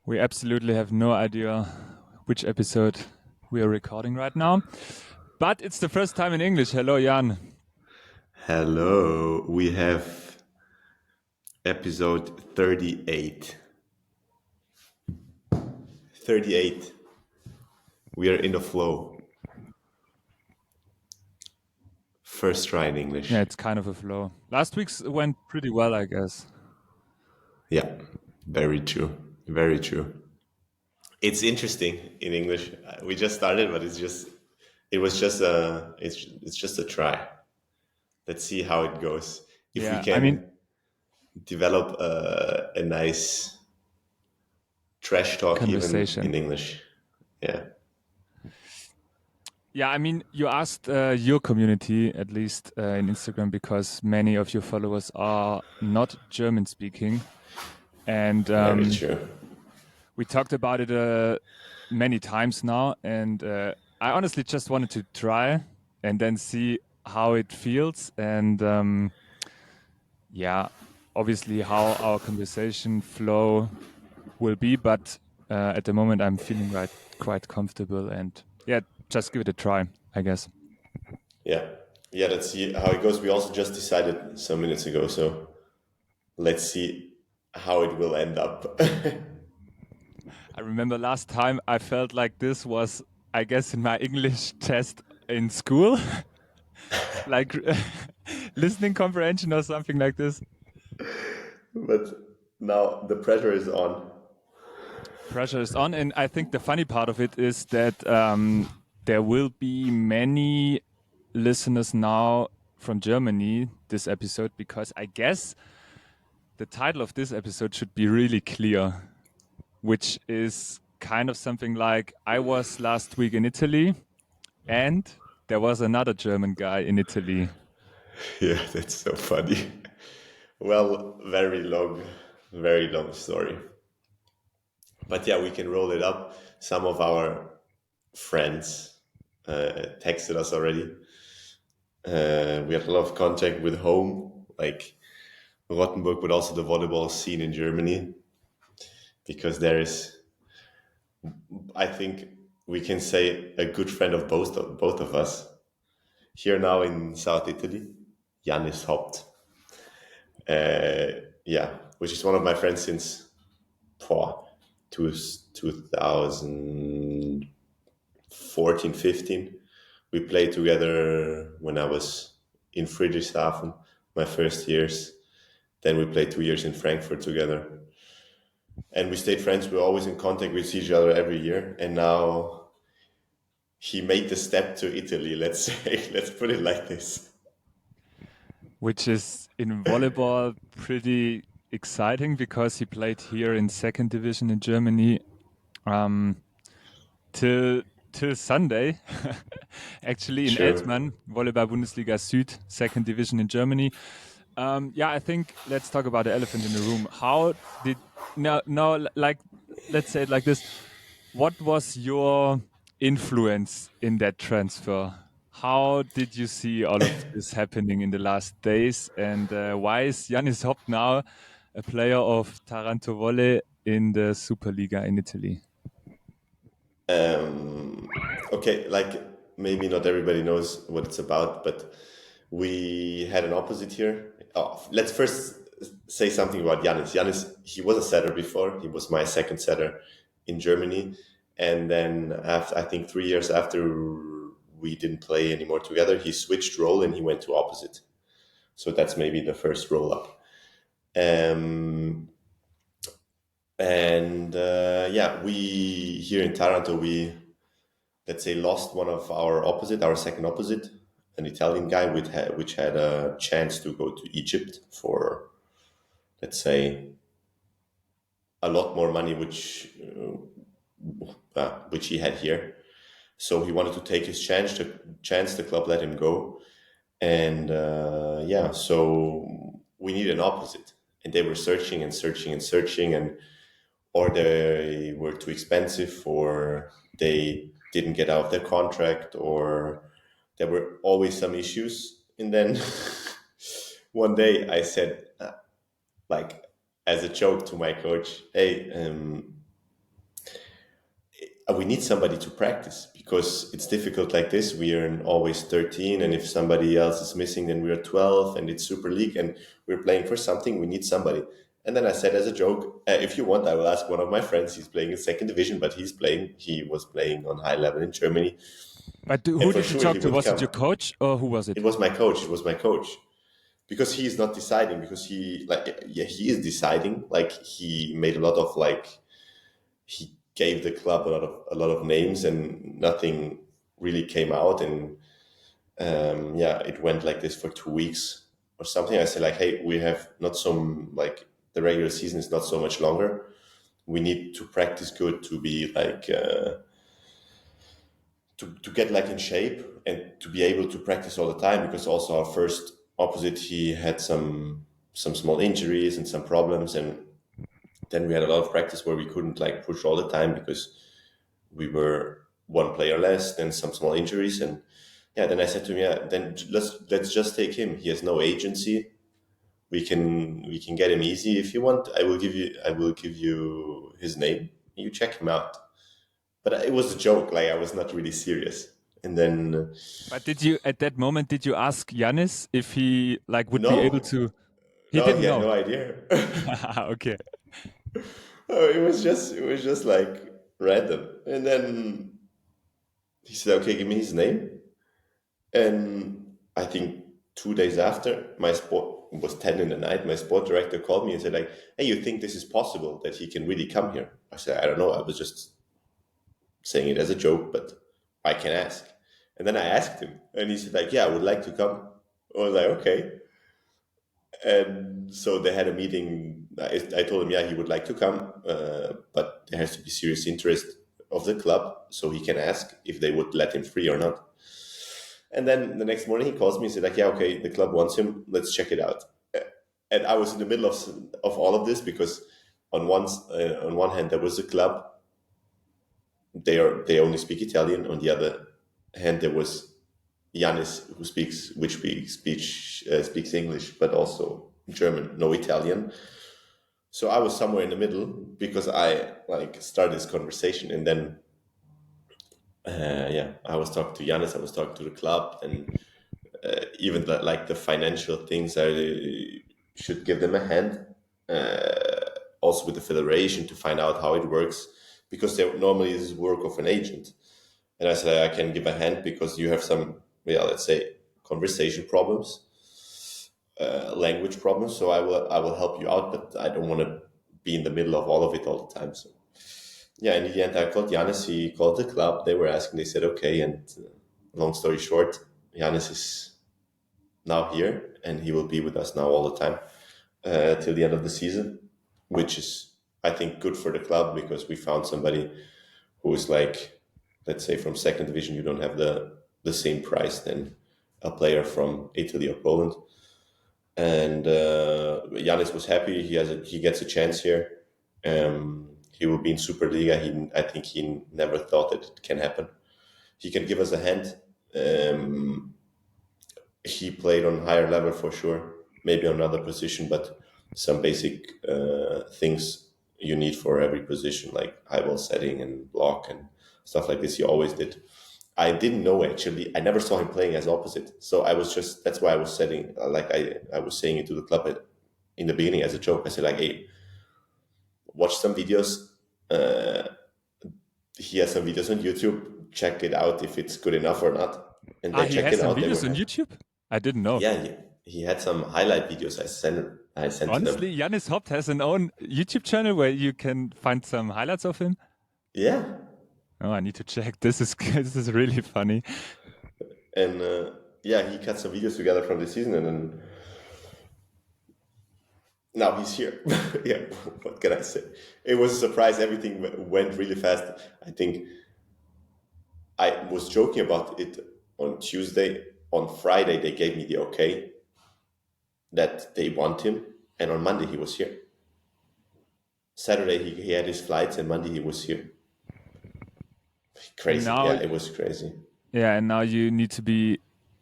We absolutely have no idea which episode we are recording right now, but it's the first time in English. Hello, Jan. Hello, we have episode 38. 38. We are in the flow. First try in Yeah, English. it's kind of a flow. Last week's went pretty well, I guess. Yeah, very true. Very true. It's interesting in English. We just started, but it's just a try. Let's see how it goes. If we Yeah, I mean, can develop a nice trash talk even conversation. in English. Yeah. Yeah, I mean, you asked your community, at least in Instagram, because many of your followers are not German speaking. And Very true. we talked about it many times now. And I honestly just wanted to try and then see how it feels. And yeah, obviously how our conversation flow will be. But at the moment, I'm feeling quite comfortable. And yeah, just give it a try, I guess. Yeah. Yeah, let's see how it goes. We also just decided some minutes ago, so let's see how it will end up. I remember last time I felt like this was, I guess, in my English test in school, like listening comprehension or something like this. But now the pressure is on. Pressure is on, and I think the funny part of it is that there will be many listeners now from Germany this episode, because I guess the title of this episode should be really clear, which is kind of something like I was last week in Italy and there was another German guy in Italy. Yeah, that's so funny. Well, very long story. But yeah, we can roll it up. Some of our friends texted us already. We had a lot of contact with home, like Rottenburg, but also the volleyball scene in Germany, because there is, I think we can say, a good friend of both of us here now in South Italy, Janis Haupt. Yeah, which is one of my friends since for 2014, 15. We played together when I was in Friedrichshafen, my first years. Then we played 2 years in Frankfurt together. And we stayed friends. We were always in contact with each other every year. And now he made the step to Italy, let's say. Let's put it like this. Which is in volleyball pretty exciting because he played here in second division in Germany um, till Sunday, actually in True. Eltmann, Volleyball Bundesliga Süd, second division in Germany. Yeah, I think let's talk about the elephant in the room. How did no like let's say it like this? What was your influence in that transfer? How did you see all of this happening in the last days? And why is Yanis Hopp now a player of Taranto Volley in the Superliga in Italy? Okay, like maybe not everybody knows what it's about, but we had an opposite here. Oh, let's first say something about Yanis. Yanis, he was a setter before. He was my second setter in Germany, and then after I think 3 years after we didn't play anymore together, he switched role and he went to opposite. So that's maybe the first roll up. Um, and yeah, we here in Taranto we let's say lost one of our second opposite, an Italian guy which had a chance to go to Egypt for, let's say, a lot more money, which he had here. So he wanted to take his chance. The club let him go, and yeah, so we need an opposite. And they were searching and searching and searching, and or they were too expensive, or they didn't get out of their contract, or there were always some issues. And then one day I said, like, as a joke to my coach, hey, we need somebody to practice because it's difficult like this. We are always 13, and if somebody else is missing, then we are 12, and it's Super League, and we're playing for something. We need somebody. And then I said as a joke, if you want, I will ask one of my friends. He's playing in second division, but he was playing on high level in Germany. But And who for did you sure he talk to? would Was it come. your coach or who was it? It was my coach. It was my coach. Because he is not deciding, because he is deciding. Like he made a lot of he gave the club a lot of names and nothing really came out. And it went like this for 2 weeks or something. I said like, hey, we have not some the regular season is not so much longer. We need to practice good to be to get in shape and to be able to practice all the time, because also our first opposite, he had some small injuries and some problems, and then we had a lot of practice where we couldn't push all the time because we were one player less, then some small injuries. And then I said to him, then let's just take him. He has no agency. We can get him easy. If you want, I will give you his name. You check him out. But it was a joke. I was not really serious. And then But did you, at that moment, did you ask Yanis if he would be able no, to? He no, he didn't had know. no idea. Okay. Oh, it was just random. And then he said, "Okay, give me his name." And I think 2 days after, my sport it was 10 in the night. My sport director called me and said, "Hey, you think this is possible that he can really come here?" I said, "I don't know. I was just saying it as a joke, but I can ask." And then I asked him, and he said, "Yeah, I would like to come." I was like, "Okay." And so they had a meeting. I told him, yeah, he would like to come, but there has to be serious interest of the club, so he can ask if they would let him free or not. And then the next morning he calls me and said, yeah, okay, the club wants him. Let's check it out. And I was in the middle of all of this because on one hand there was a club. They only speak Italian. On the other hand, there was Yanis, who speaks English, but also German, no Italian. So I was somewhere in the middle because I started this conversation, and then I was talking to Yanis, I was talking to the club, and even the financial things, I should give them a hand. Also with the federation to find out how it works, because normally this is work of an agent. And I said, I can give a hand because you have some, let's say, conversation problems, language problems. So I will help you out, but I don't want to be in the middle of all of it all the time. So in the end, I called Yanis. He called the club. They were asking. They said okay. And long story short, Yanis is now here, and he will be with us now all the time till the end of the season, which is, I think, good for the club because we found somebody who is let's say from second division, you don't have the same price than a player from Italy or Poland. And Yanis was happy. He gets a chance here. He will be in Superliga. I think he never thought that it can happen. He can give us a hand. He played on higher level for sure, maybe on another position, but some basic things you need for every position, like high ball setting and block and stuff like this, he always did. I didn't know, actually. I never saw him playing as opposite. So that's why I was setting, I was saying it to the club in the beginning as a joke. I said, hey, watch some videos. He has some videos on YouTube. Check it out if it's good enough or not. And they He checked has it some out. videos on YouTube? I didn't know. Yeah, he had some highlight videos I sent to them. Honestly, Yanis Hopt has an own YouTube channel where you can find some highlights of him. Yeah. Oh, I need to check. This is really funny. And he cut some videos together from the season, and then now he's here. Yeah, what can I say? It was a surprise. Everything went really fast. I think I was joking about it on Tuesday. On Friday, they gave me the okay that they want him, and on Monday he was here. Saturday he had his flights, and Monday he was here. Crazy. Now, Yeah, it was crazy. Yeah, and now you need to be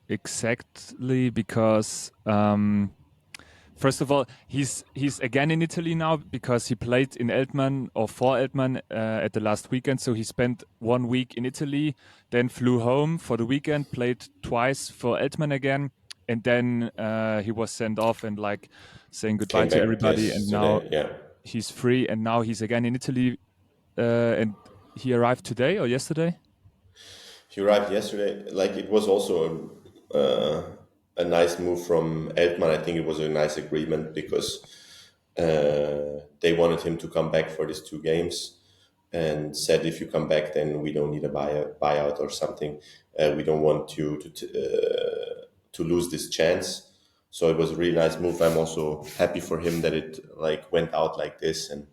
exactly because first of all, he's again in Italy now because he played in Eltmann or for Eltmann at the last weekend. So he spent 1 week in Italy, then flew home for the weekend, played twice for Eltmann again, and then he was sent off and like saying goodbye Came to back everybody. And now yesterday. Yeah, he's free, and now he's again in Italy. And he arrived today or yesterday. he arrived yesterday. Like it was also a nice move from Eltmann. I think it was a nice agreement because they wanted him to come back for these 2 games, and said if you come back, then we don't need a buyout or something. We don't want you to lose this chance. So it was a really nice move. I'm also happy for him that it like went out like this, and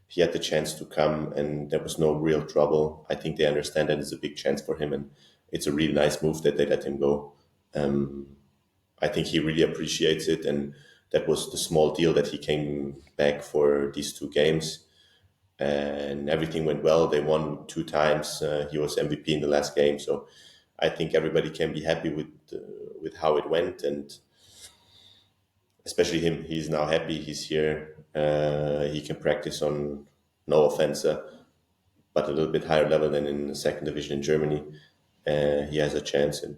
he had the chance to come, and there was no real trouble. I think they understand that it's a big chance for him, and it's a really nice move that they let him go. I think he really appreciates it, and that was the small deal that he came back for these 2 games, and everything went well. They won 2 times. He was MVP in the last game, so I think everybody can be happy with how it went, and especially him. He's now happy. He's here. He can practice on, no offense, but a little bit higher level than in the second division in Germany. He has a chance, and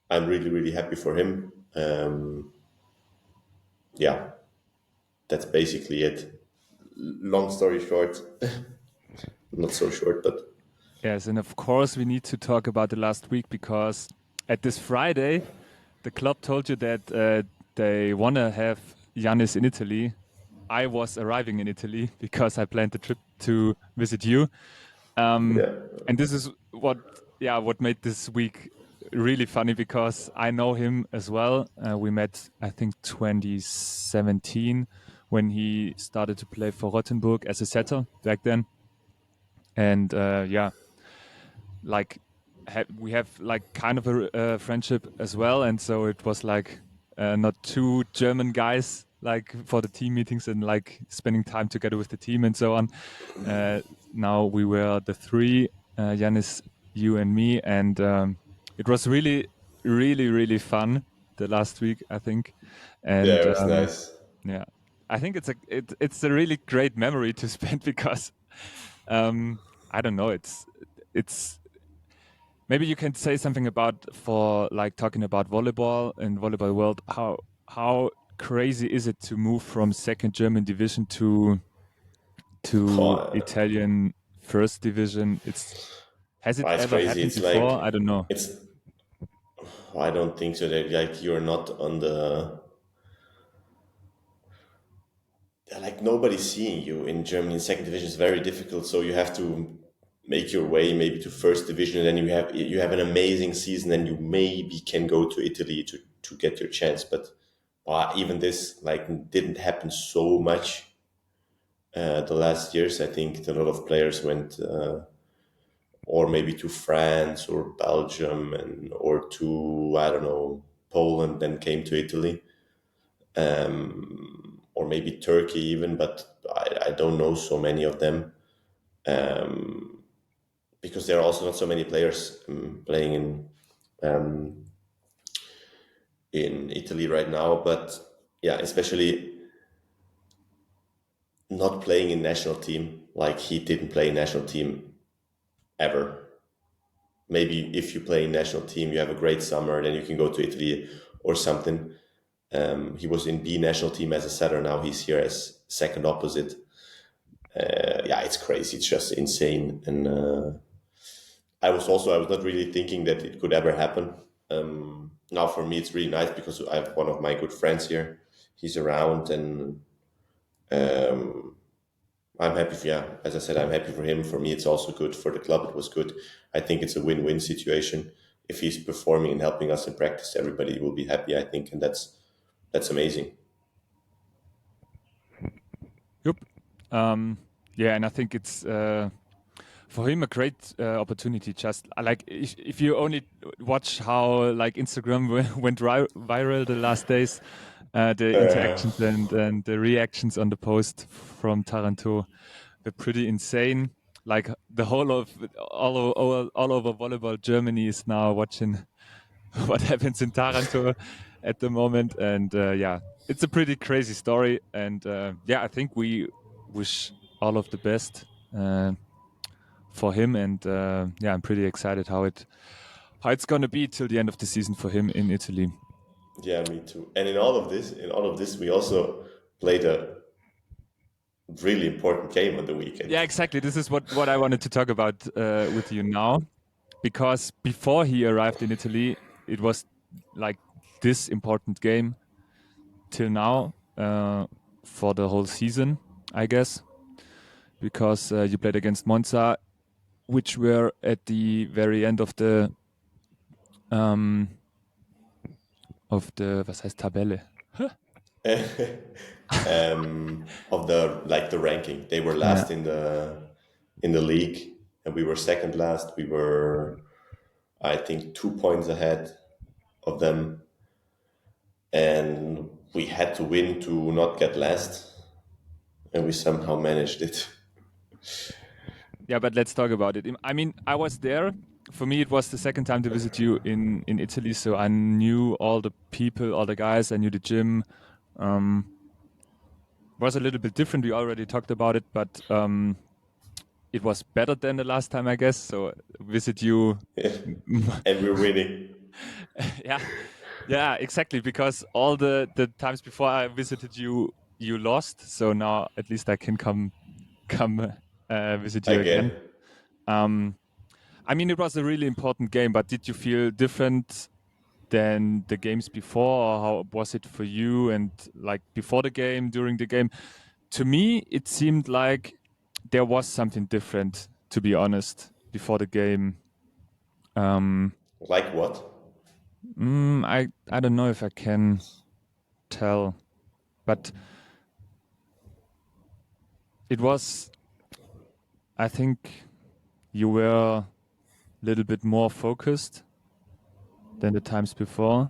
I'm really, really happy for him. Yeah, that's basically it. Long story short, not so short, but Yes, and of course we need to talk about the last week because at this Friday, the club told you that they want to have Giannis in Italy. I was arriving in Italy because I planned the trip to visit you. yeah, And this is what made this week really funny because I know him as well. We met, I think, 2017 when he started to play for Rottenburg as a setter back then. And like we have like kind of a friendship as well, and so it was like not 2 German guys like for the team meetings and like spending time together with the team and so on. Now we were the 3, Yanis, you and me, and it was really, really, really fun the last week, I think. yeah, And it was nice. yeah, I think it's a really great memory to spend because I don't know, it's maybe you can say something about for like talking about volleyball and volleyball world. How crazy is it to move from second German division to Oh, Italian first division? Has it it's ever crazy. happened It's like before? I don't know. it's. I don't think so. That like you're not on the like nobody's seeing you in Germany. In second division is very difficult, so you have to make your way maybe to first division, and then you have an amazing season, and you maybe can go to Italy to get your chance. But even this like didn't happen so much the last years. I think a lot of players went or maybe to France or Belgium and or to I don't know Poland, then came to Italy. Or maybe Turkey even, but I don't know so many of them because there are also not so many players playing in Italy right now. But yeah, especially not playing in national team. Like he didn't play in national team ever. Maybe if you play in national team, you have a great summer, then you can go to Italy or something. He was in B national team as a setter. Now he's here as second opposite. Yeah, it's crazy. It's just insane. And I was not really thinking that it could ever happen. Now for me, it's really nice because I have one of my good friends here. He's around, and I'm happy. Yeah, as I said, I'm happy for him. For me, it's also good. For the club, it was good. I think it's a win-win situation. If he's performing and helping us in practice, everybody will be happy, I think, and that's amazing. Yep. Yeah, and I think it's for him a great opportunity. Just like if you only watch how like Instagram went viral the last days, the interactions and the reactions on the post from Taranto were pretty insane. Like the whole of all over volleyball Germany is now watching what happens in Taranto at the moment, and yeah, it's a pretty crazy story, and yeah, I think we wish all of the best for him, and yeah, I'm pretty excited how it's gonna be till the end of the season for him in Italy. Yeah, me too. And in all of this, we also played a really important game on the weekend. Yeah, exactly. This is what I wanted to talk about with you now, because before he arrived in Italy, it was like this important game till now for the whole season, I guess, because you played against Monza, which were at the very end of the was heißt Tabelle? Of the ranking. They were last in the league, and we were second last. We were, I think, 2 points ahead of them, and we had to win to not get last, and we somehow managed it. Yeah, but let's talk about it. I mean, I was there. For me, it was the second time to visit you in Italy, so I knew all the people, all the guys. I knew the gym. Was a little bit different. We already talked about it, but it was better than the last time, I guess. So visit you. And we're winning. Yeah, exactly. Because all the times before I visited you, you lost. So now at least I can come visit you again. I mean, it was a really important game, but did you feel different than the games before, or how was it for you? And like before the game, during the game, to me, it seemed like there was something different, to be honest, before the game. Like what? I don't know if I can tell, but it was, I think you were a little bit more focused than the times before.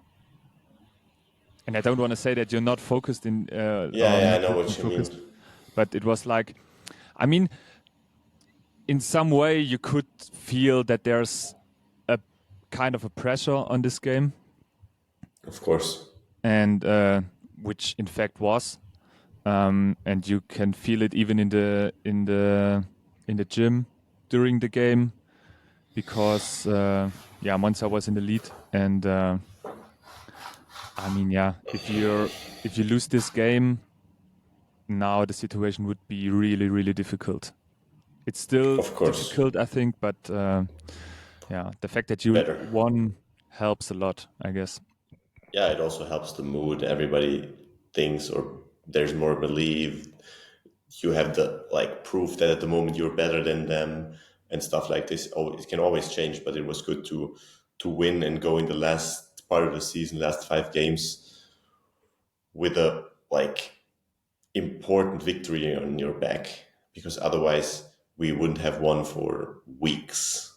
And I don't want to say that you're not focused in. Yeah, I know what you mean. But it was like, I mean, in some way you could feel that there's a kind of a pressure on this game, Of course. and which in fact was, and you can feel it even in the gym during the game, because yeah, Monza was in the lead, and I mean, yeah, if you lose this game, now the situation would be really, really difficult. It's still Of course. difficult, I think, but yeah, the fact that you Better. won helps a lot, I guess. Yeah, it also helps the mood. Everybody thinks, or there's more belief. You have the proof that at the moment you're better than them and stuff like this. Oh, it can always change, but it was good to win and go in the last part of the season, last 5 games, with a important victory on your back, because otherwise we wouldn't have won for weeks.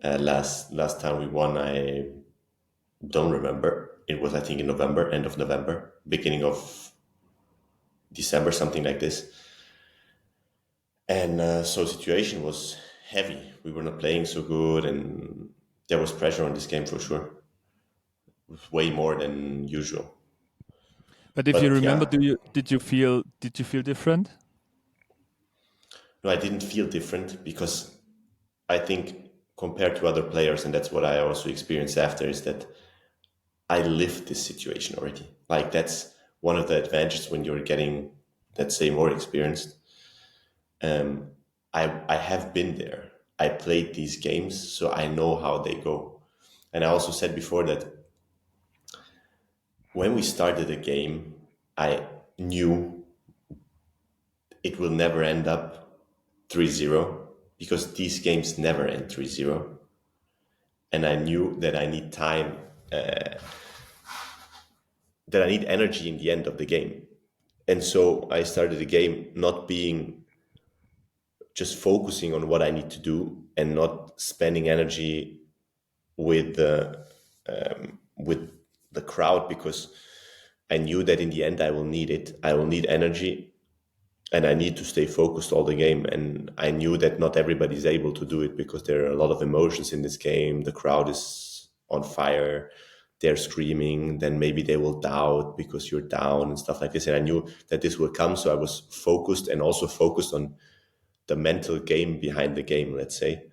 Last time we won, I don't remember. It was, I think, in November, end of November, beginning of December, something like this. And so the situation was heavy. We were not playing so good, and there was pressure on this game for sure. It was way more than usual. But if you But remember, yeah, did you feel different? no, I didn't feel different, because I think compared to other players, and that's what I also experienced after, is that I lived this situation already. Like, that's one of the advantages when you're getting, let's say, more experienced. I have been there. I played these games, so I know how they go. And I also said before that when we started the game, I knew it will never end up 3-0, because these games never end 3-0. And I knew that I need time, that I need energy in the end of the game. And so I started the game not being just focusing on what I need to do, and not spending energy with the crowd, because I knew that in the end I will need it. I will need energy, and I need to stay focused all the game. And I knew that not everybody is able to do it, because there are a lot of emotions in this game. The crowd is on fire. they're screaming, then maybe they will doubt because you're down and stuff like this. And I knew that this would come, so I was focused, and also focused on the mental game behind the game. Let's say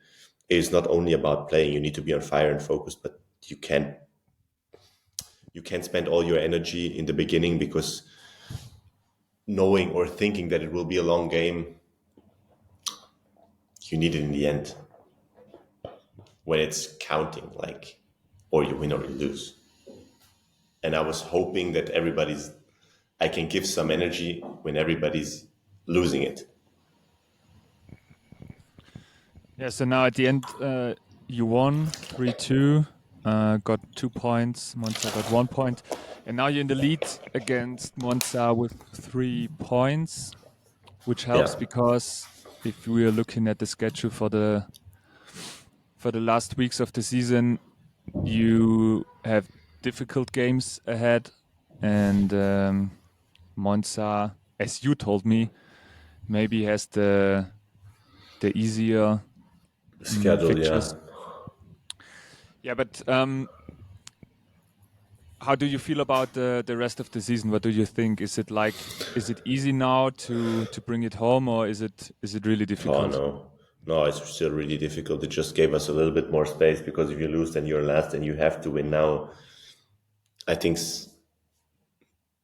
it is not only about playing; you need to be on fire and focused, but you can't spend all your energy in the beginning, because knowing or thinking that it will be a long game, you need it in the end when it's counting, like, or you win or you lose. And I was hoping that I can give some energy when everybody's losing it. Yeah, so now at the end, you won 3-2, got 2 points. Monza got 1 point. And now you're in the lead against Monza with 3 points, which helps Yeah. because if we are looking at the schedule for the last weeks of the season, you have difficult games ahead. And Monza, as you told me, maybe has the easier Schedule, fixtures. yeah. Yeah, but how do you feel about the rest of the season? What do you think? Is it easy now to bring it home, or is it really Oh difficult? no, it's still really difficult. It just gave us a little bit more space, because if you lose, then you're last, and you have to win now. I think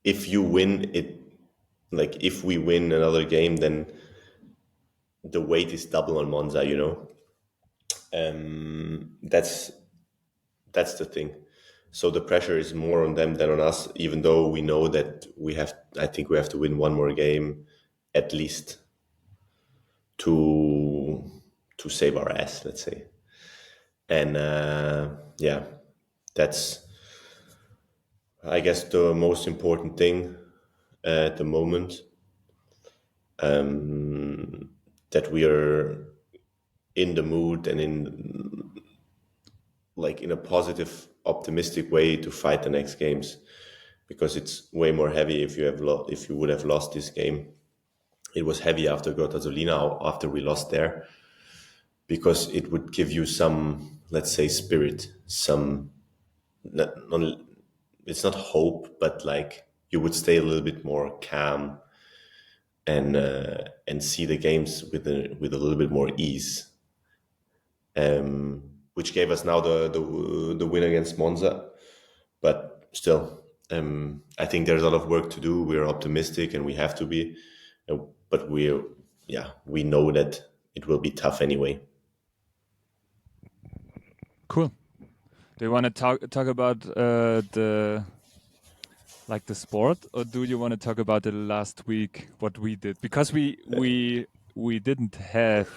if you win it, like if we win another game, then the weight is double on Monza. That's the thing. So the pressure is more on them than on us, even though we know that I think we have to win one more game at least to save our ass, let's say. And yeah, that's, I guess, the most important thing at the moment, that we are in the mood and in a positive, optimistic way to fight the next games, because it's way more heavy if you would have lost this game. It was heavy after Grottazzolina, after we lost there, because it would give you some, let's say, spirit, some, it's not hope, but like you would stay a little bit more calm, and see the games with a little bit more ease, which gave us now the win against Monza. But still, I think there's a lot of work to do. We're optimistic, and we have to be, but we know that it will be tough anyway. Cool. Do you want to talk about the sport, or do you want to talk about the last week, what we did? Because we didn't have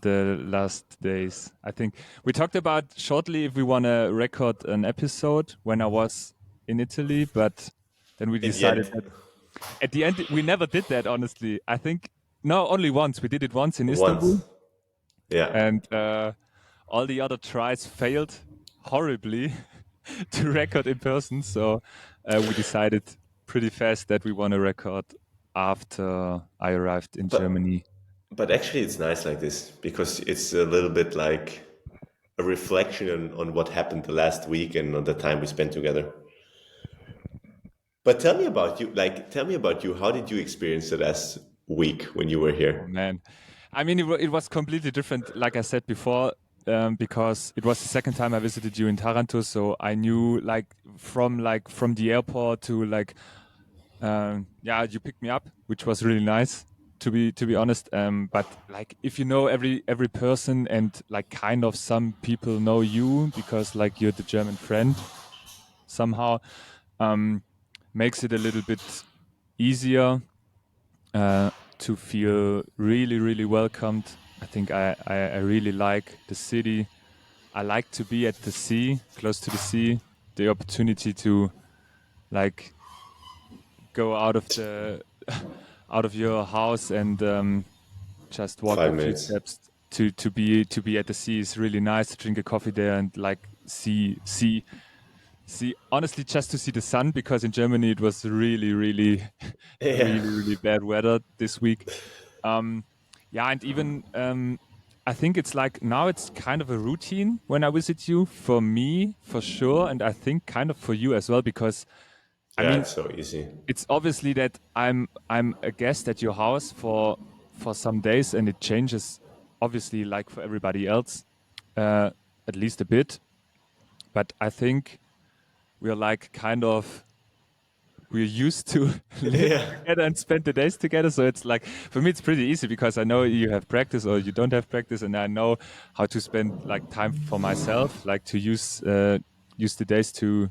the last days. I think we talked about shortly if we want to record an episode when I was in Italy, but then we decided that at the end we never did that. Honestly, I think no, only once. We did it once in Istanbul, Yeah. and all the other tries failed horribly to record in person. So we decided pretty fast that we want to record after I arrived in Germany. But actually, it's nice like this, because it's a little bit like a reflection on what happened the last week and on the time we spent together. But tell me about you. Tell me about you. How did you experience the last week when you were Oh here? man, I mean it was completely different. Like I said before, because it was the second time I visited you in Taranto, so I knew from the airport to you picked me up, which was really nice to be honest. But like if you know every person, and like kind of some people know you because like you're the German friend somehow, makes it a little bit easier to feel really, really welcomed. I think I really like the city. I like to be at the sea, close to the sea. The opportunity to like go out of out of your house and just walk a few 5 minutes. steps to be at the sea is really nice. To drink a coffee there and like see honestly just to see the sun, because in Germany it was really really Yeah. really really bad weather this week. And even I think it's like now it's kind of a routine when I visit you, for me for sure, and I think kind of for you as well, because I Yeah, mean it's so easy. it's obviously that I'm a guest at your house for some days, and it changes obviously like for everybody else, at least a bit. But I think we're like kind of we're used to live Yeah. together and spend the days together. So it's like for me, it's pretty easy because I know you have practice or you don't have practice, and I know how to spend like time for myself, like to use the days to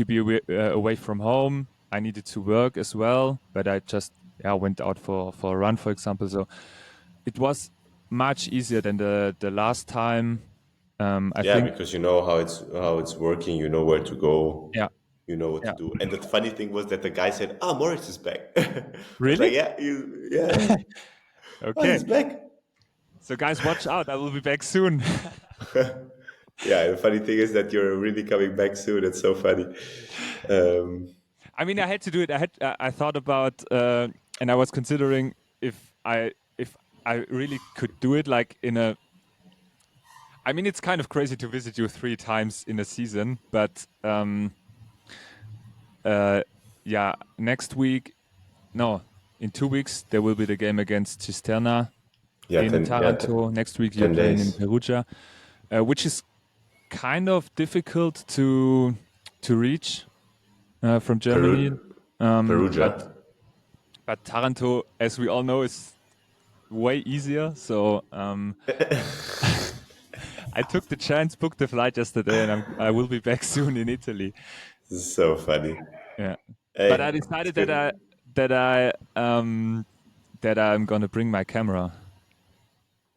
be away from home. I needed to work as well, but I just went out for a run, for example. So it was much easier than the last time. I Yeah, think, because you know how it's working, you know where to go, yeah, you know what to yeah. do. And the funny thing was that the guy said, "Ah, Moritz is back." I was like, Really? "Yeah, yeah, oh, Okay. he's back." So guys, watch out. I will be back soon. Yeah, the funny thing is that you're really coming back soon. It's so funny. Um, I mean, I had to do it. I thought about, and I was considering if I really could do it, like in a. I mean, it's kind of crazy to visit you 3 times in a season, but yeah, next week, no, in 2 weeks there will be the game against Cisterna yeah, in Taranto. Next week you're 10 playing in days. Perugia, which is kind of difficult to reach from Germany. Peru, But Perugia. Taranto, as we all know, is way easier. So I took the chance, booked the flight yesterday, and I will be back soon in Italy. This is so funny. Yeah, but I Hey, it's decided good. that I that I'm gonna bring my camera.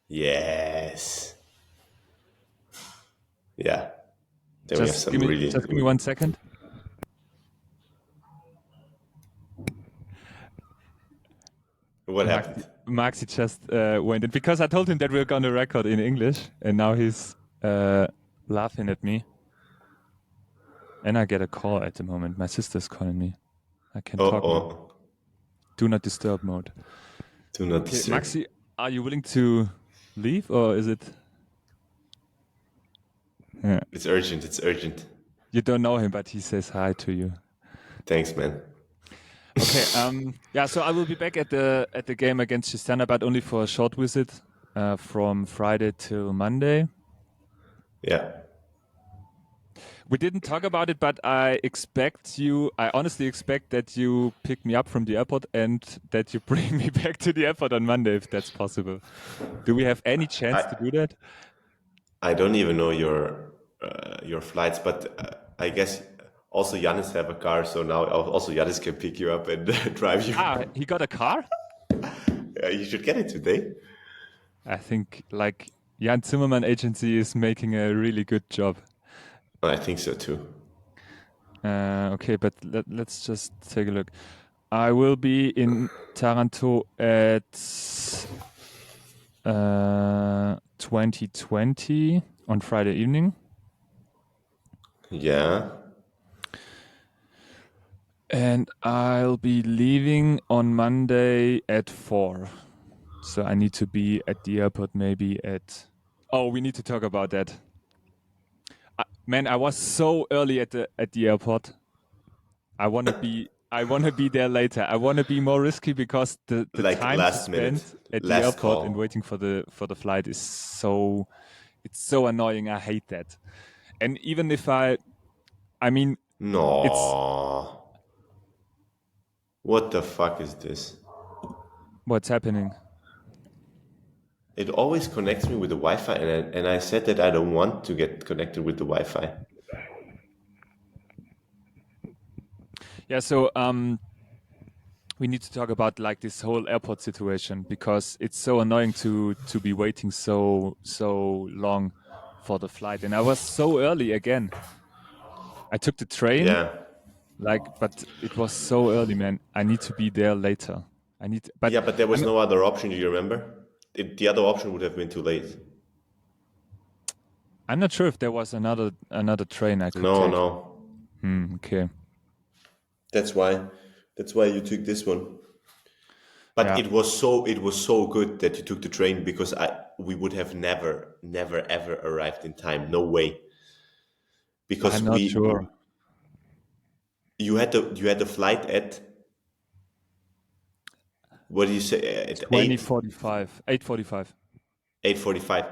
Yes. Yeah. Then we have some really. Just give me 1 second. What happened? Maxi just went in because I told him that we are gonna record in English, and now he's laughing at me. And I get a call at the moment. My sister's calling me. I can Oh, talk now. oh. Do not disturb mode. Do not Okay, disturb. Maxi, are you willing to leave or is it? Yeah. It's urgent. It's urgent. You don't know him, but he says hi to you. Thanks, man. Okay. Yeah. So I will be back at the game against Cisterna, but only for a short visit, from Friday till Monday. Yeah. We didn't talk about it, but I honestly expect that you pick me up from the airport and that you bring me back to the airport on Monday, if that's possible. Do we have any chance to I do that? I don't even know your flights, but I guess also Yanis have a car, so now also Yanis can pick you up and drive you. Ah, he got a car? You should get it today. I think like Jan Zimmermann Agency is making a really good job. I think so too. Okay, but let's just take a look. I will be in Taranto at 2020 on Friday evening. Yeah. And I'll be leaving on Monday at 4. So I need to be at the airport maybe at... Oh, we need to talk about that. Man, I was so early at the airport. I wanna be there later. I wanna be more risky because the Like time to last minute, spend at the last airport and call. waiting for the flight is so annoying. I hate that. And even if I mean it's No. What the fuck is this? what's happening. It always connects me with the Wi-Fi, and I said that I don't want to get connected with the Wi-Fi. Yeah, so we need to talk about like this whole airport situation because it's so annoying to be waiting so long for the flight. And I was so early again. I took the train, Yeah. but it was so early, man. I need to be there later. But Yeah, but there was I'm no other option. Do you remember? The other option would have been too late. I'm not sure if there was another train I could No, take. no. Okay. That's why. That's why you took this one. But Yeah. it was so good that you took the train, because we would have never ever arrived in time. No way. Because I'm not sure. you had the flight at, what do you say, at 20:45, 8:45. 8:45,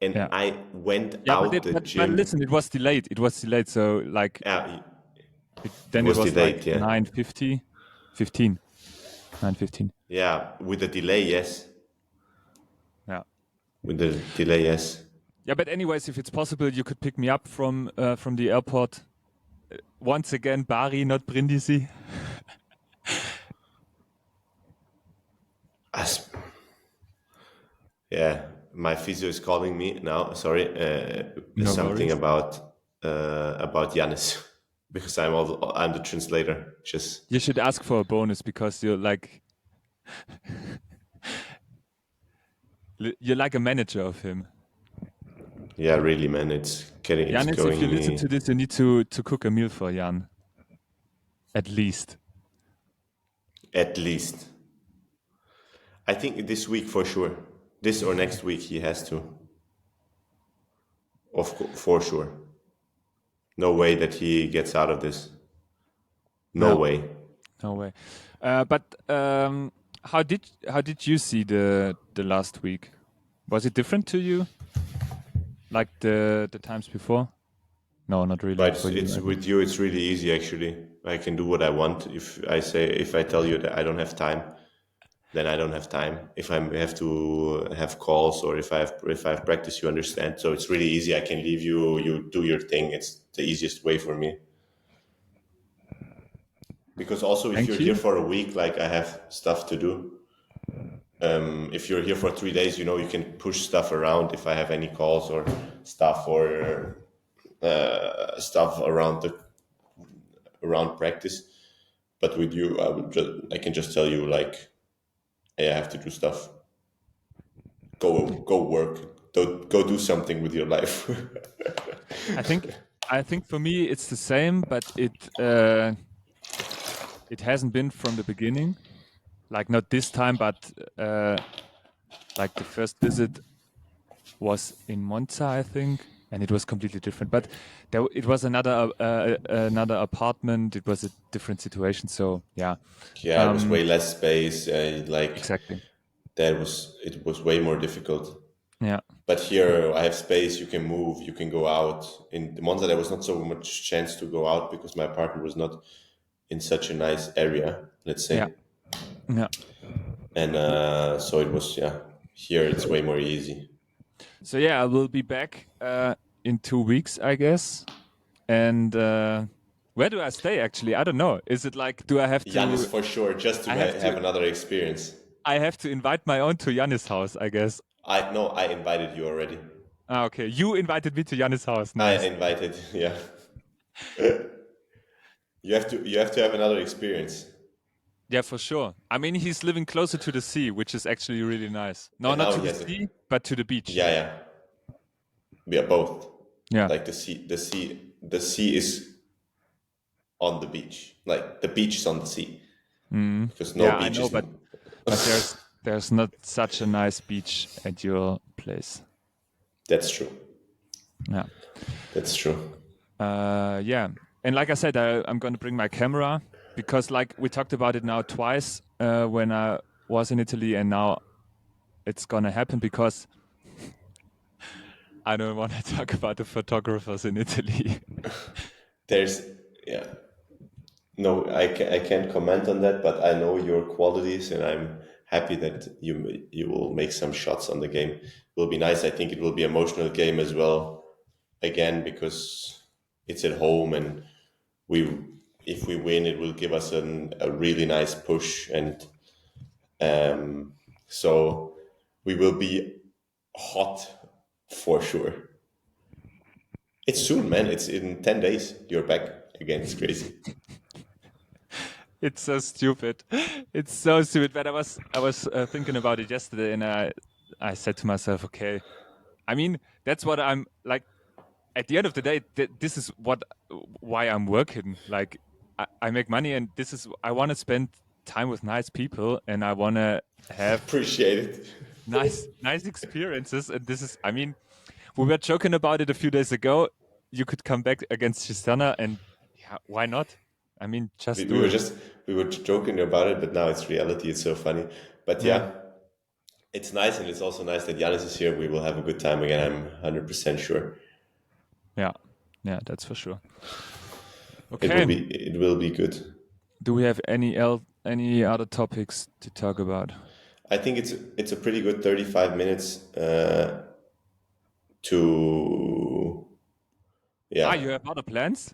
and Yeah. I went Yeah, out the but gym. listen, it was delayed. It was delayed. So like It then it was was like delayed, yeah. 9:50, 15, 9:15. Yeah, with the delay, yes. Yeah. With the delay, yes. Yeah, but anyways, if it's possible, you could pick me up from the airport. Once again, Bari, not Brindisi. As, yeah, my physio is calling me now. Sorry, No something worries. about Yanis, because I'm the translator. Just You should ask for a bonus because you're like a manager of him. yeah, really, man. It's Janis, if you going listen me to this, you need to cook a meal for Jan. At least. at least. I think this week for sure. This or next week he has to. For sure. No way that he gets out of this. No No, way. no way. But how did you see the last week? Was it different to you, like the times before? No, not really But for you, it's I guess. with you. It's really easy actually. I can do what I want. If I tell you that I don't have time, then I don't have time. If I have to have calls, or if I have practice, you understand. So it's really easy. I can leave you. You do your thing. It's the easiest way for me. Because also, if Thank you're here you. for a week, like I have stuff to do. If you're here for 3 days, you can push stuff around. If I have any calls or stuff, or stuff around practice. But with you, I can just tell you, like, hey, I have to do stuff. Go work. Go do something with your life. I think for me it's the same, but it hasn't been from the beginning. Like not this time, but like the first visit was in Monza, I think, and it was completely different. But it was another apartment. It was a different situation. So yeah, Yeah, it was way less space. exactly. It was way more difficult. Yeah, But here I have space. You can move. You can go out. In the Monza, there was not so much chance to go out because my apartment was not in such a nice area, let's yeah, say. yeah. And so it was. Yeah, here it's way more easy. So yeah, I will be back in 2 weeks, I guess. And where do I stay? Actually, I don't know. Is it like do I have Janis to? for sure, just to I have have to. another experience. I have to invite my own to Yannis' house, I guess. I invited you already. Ah, okay. You invited me to Yannis' house. I Nice. invited. Yeah, you have to have another experience. Yeah, for sure. I mean, he's living closer to the sea, which is actually really nice. No, And not now to he the has a, sea, but to the beach. yeah, yeah, both. Yeah. Like the sea is on the beach. Like the beach is on the sea, because no Yeah, I beach know, is. but there's not such a nice beach at your place. That's true. Yeah. That's true. Yeah. And like I said, I'm going to bring my camera because like we talked about it now twice when I was in Italy, and now it's going to happen because I don't want to talk about the photographers in Italy. There's yeah. No, I can't comment on that, but I know your qualities, and I'm happy that you will make some shots on the game. It will be nice. I think it will be an emotional game as well, again, because it's at home, and we if we win, it will give us a really nice push, and so we will be hot for sure. It's soon, man. It's in 10 days. You're back again. It's crazy. It's so stupid. It's so stupid. But I was thinking about it yesterday, and I said to myself, okay, I mean that's what I'm like. At the end of the day, this is why I'm working. Like I make money, and this is I want to spend time with nice people, and I want to have Appreciate it. nice experiences. And this is, I mean, we were joking about it a few days ago. You could come back against Cistana, and yeah, why not? I mean, just We do were it. just we were joking about it, but now it's reality. It's so funny. But Yeah, yeah, it's nice, and it's also nice that Giannis is here. We will have a good time again. I'm 100% sure. yeah, yeah, that's for sure. It Okay. will be good. Do we have any other topics to talk about? I think it's a pretty good 35 minutes to Ah, yeah. you have other plans?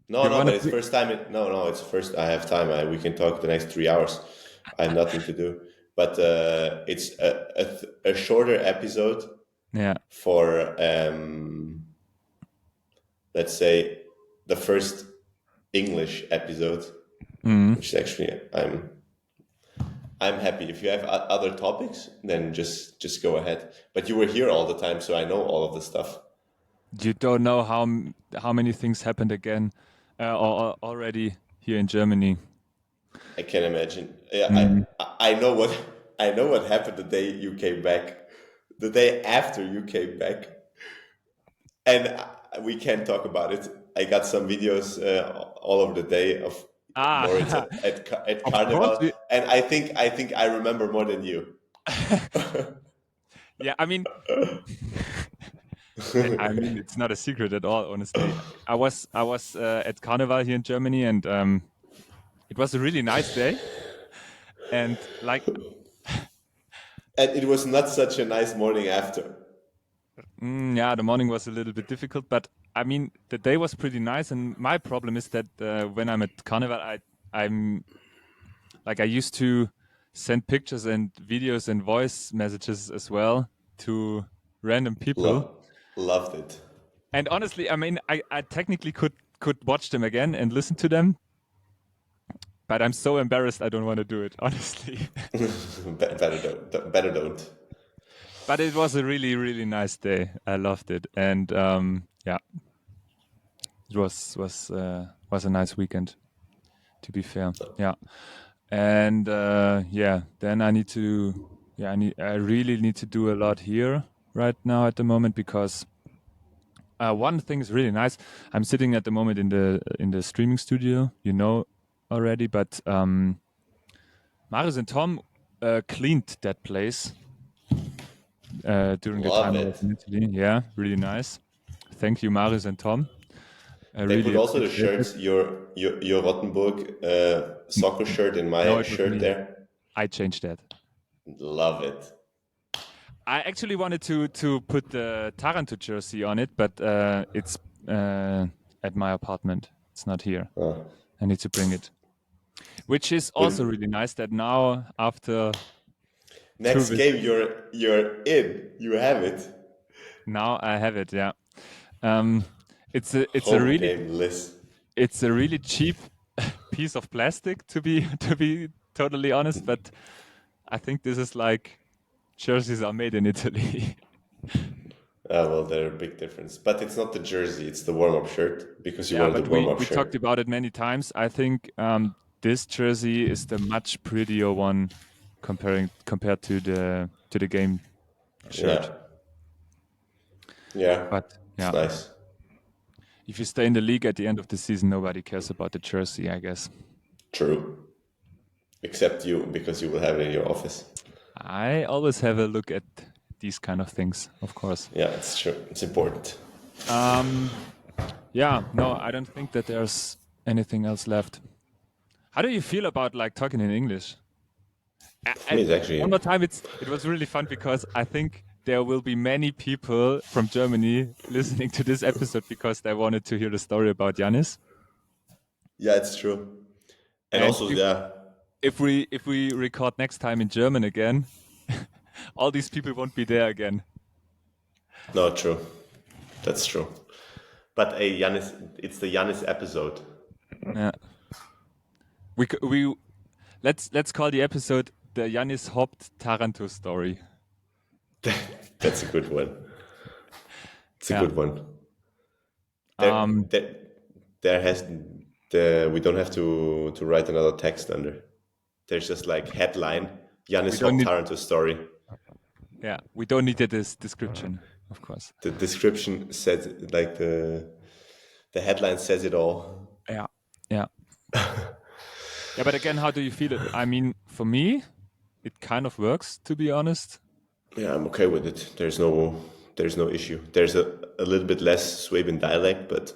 No, You no, want but it's to? first time. No, it's first. I have time. We can talk the next 3 hours. I have nothing to do. But it's a shorter episode Yeah. for let's say the first English episode, Mm. which is actually I'm happy. If you have other topics, then just go ahead. But you were here all the time, so I know all of the stuff. You don't know how many things happened again, or already here in Germany. I can imagine. Yeah, Mm. I know what I know what happened the day you came back, the day after you came back, and we can't talk about it. I got some videos all over the day of Moritz Ah, at of course. Carnival, and I think I remember more than you. Yeah, I mean, it's not a secret at all. Honestly, I was at Carnival here in Germany, and it was a really nice day. And like, And it was not such a nice morning after. yeah, the morning was a little bit difficult, but I mean, the day was pretty nice. And my problem is that when I'm at Carnival, I'm like I used to send pictures and videos and voice messages as well to random people. Lo- Loved it. And honestly, I mean, I technically could watch them again and listen to them, but I'm so embarrassed I don't want to do it, honestly. Better don't. But it was a really, really nice day. I loved it, and yeah, it was a nice weekend. To be fair, yeah, and yeah, then I need to, yeah, I really need to do a lot here right now at the moment because one thing is really nice. I'm sitting at the moment in the streaming studio, you know already, but Marius and Tom cleaned that place during the Love time I was it. in Italy. Yeah, really nice. Thank you, Marius and Tom. I They really put also the appreciate it. shirts, your Rottenburg soccer shirt and No, my it was shirt me. there. I changed that. Love it. I actually wanted to put the Taranto jersey on it, but it's at my apartment. It's not here. I need to bring it. Which is also But really nice that now after two next visits, game you're in. You have it. now I have it. Yeah, it's Home game list. a really cheap piece of plastic to be to be totally honest, but I think this is like jerseys are made in Italy. Well, they're a big difference. But it's not the jersey, it's the warm-up shirt because you Yeah, wanted the but warm-up we talked shirt. about it many times. I think this jersey is the much prettier one compared to the game shirt. Yeah. Yeah. But It's yeah, nice. if you stay in the league at the end of the season, nobody cares about the jersey, I guess. True. Except you, because you will have it in your office. I always have a look at these kind of things, of course. Yeah, it's true. It's important. Yeah, no, I don't think that there's anything else left. How do you feel about like talking in English? For me, it's actually One more time, it was really fun because I think there will be many people from Germany listening to this episode because they wanted to hear the story about Yanis. yeah, it's true. And And also, yeah, if we record next time in German again, all these people won't be there again. no, true. That's true. But a Yanis, it's the Yanis episode. Yeah. We let's call the episode the Yanis Haupt Taranto story. That's a good one. It's a Yeah. good one. There, there, there has we don't have to write another text under. There's just like headline, Giannis don't Hop need- Taranto story. Yeah, we don't need this description, of course. The description says, like the headline says it all. Yeah, yeah. Yeah, but again, how do you feel it? I mean, for me, it kind of works, to be honest. Yeah, I'm okay with it. There's no issue. There's a little bit less Swabian dialect, but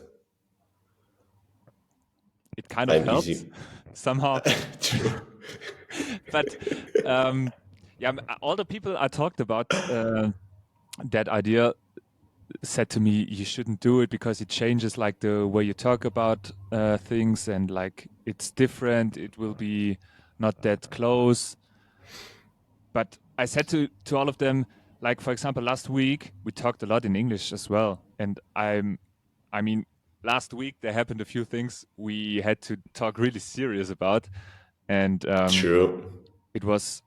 It kind of I'm helps easy. somehow. True. But yeah, all the people I talked about that idea said to me, you shouldn't do it because it changes like the way you talk about things, and like it's different. It will be not that close. But I said to all of them, like for example, last week we talked a lot in English as well, and I mean, last week there happened a few things we had to talk really serious about, and True. it was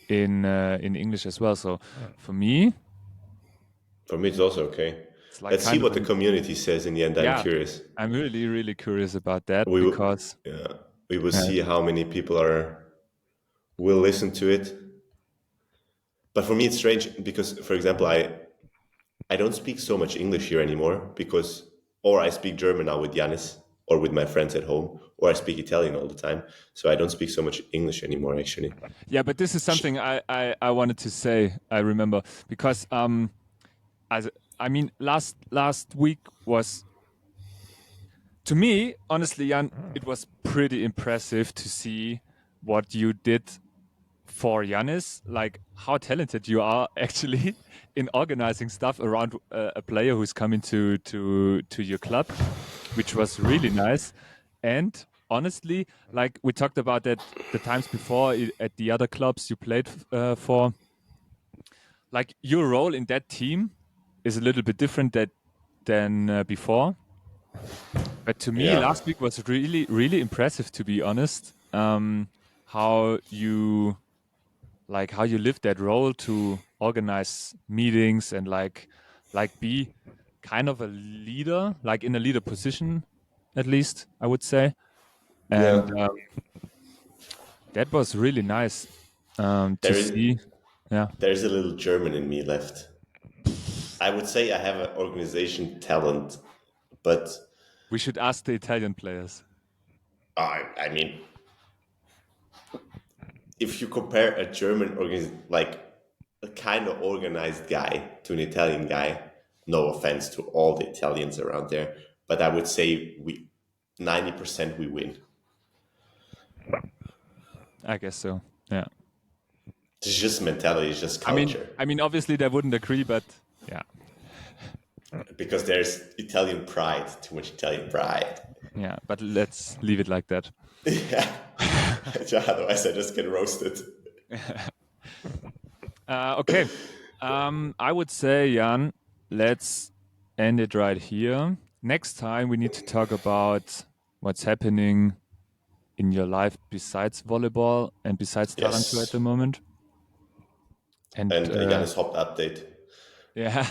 in English as well. So for me, it's also okay. it's like Let's see kind what of the community says in the end. I'm Yeah. curious. I'm really, really curious about that We will- because Yeah, we will see how many people will listen to it. But for me, it's strange because, for example, I don't speak so much English here anymore or I speak German now with Yanis or with my friends at home, or I speak Italian all the time. So I don't speak so much English anymore, actually. yeah, but this is something I wanted to say. I remember because I mean last week was, to me, honestly, Jan, it was pretty impressive to see what you did for Giannis, like how talented you are actually in organizing stuff around a player who's coming to your club, which was really nice. And honestly, like we talked about that the times before at the other clubs you played for, like your role in that team is a little bit different than before. But to me, Yeah. last week was really, really impressive, to be honest. How you lived that role to organize meetings and like be kind of a leader, like in a leader position, at least I would say. And that was really nice to There is- see. Yeah, There's a little German in me left. I would say I have an organization talent, but we should ask the Italian players. I mean, if you compare a German like a kind of organized guy to an Italian guy, no offense to all the Italians around there, but I would say 90% we win. I guess so. Yeah. It's just mentality, it's just culture. I mean, obviously they wouldn't agree, but yeah, Because there's Italian pride, too much Italian pride. yeah. But let's leave it like that. Yeah. Otherwise, I just get roasted. Okay. I would say, Jan, let's end it right here. Next time, we need to talk about what's happening in your life besides volleyball and besides Taranto Yes. at the moment. And And Giannis Hop update. yeah,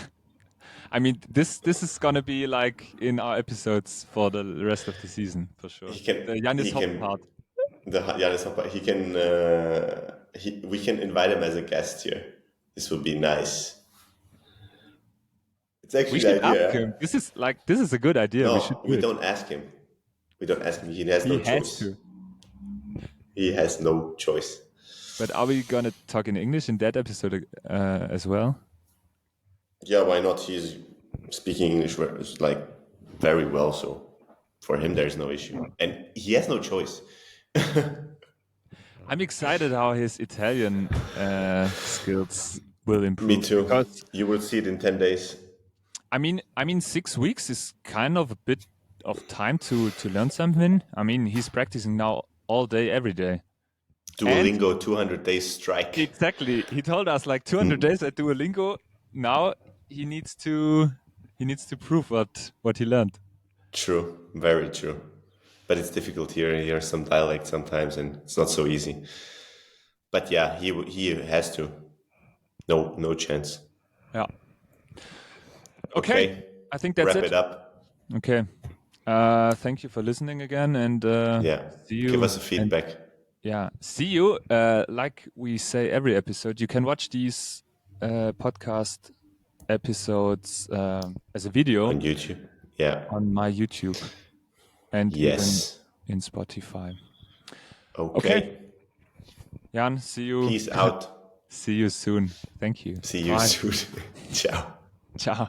I mean, this is gonna be like in our episodes for the rest of the season for sure. He can- The Giannis he Hop can- part. The Giannis Hop, he can. We can invite him as a guest here. This would be nice. It's actually We the should idea. ask him. This is a good idea. No, we should do it. don't ask him. We don't ask him. He has no He has choice. to. He has no choice. But are we gonna talk in English in that episode as well? Yeah, why not? He's speaking English like very well, so for him there's no issue, and he has no choice. I'm excited how his Italian skills will improve. Me too. Because, You will see it in 10 days. I mean, 6 weeks is kind of a bit of time to learn something. I mean, he's practicing now all day, every day. Duolingo 200 days strike. Exactly. He told us like 200 days at Duolingo. Now he needs to prove what he learned. True, very true. But it's difficult here. He hears some dialect sometimes, and it's not so easy. But yeah, he has to. No chance. Yeah. Okay. I think that's Wrap it. it up. Okay. Thank you for listening again, and Yeah. see you. Give us a And feedback. yeah, see you. Like we say every episode, you can watch these podcast episodes as a video On YouTube. Yeah. on my YouTube and even Yes. in Spotify. Okay, Okay. Jan, see you. Peace out. See you soon. Thank you. See you Bye. soon. Ciao. Ciao.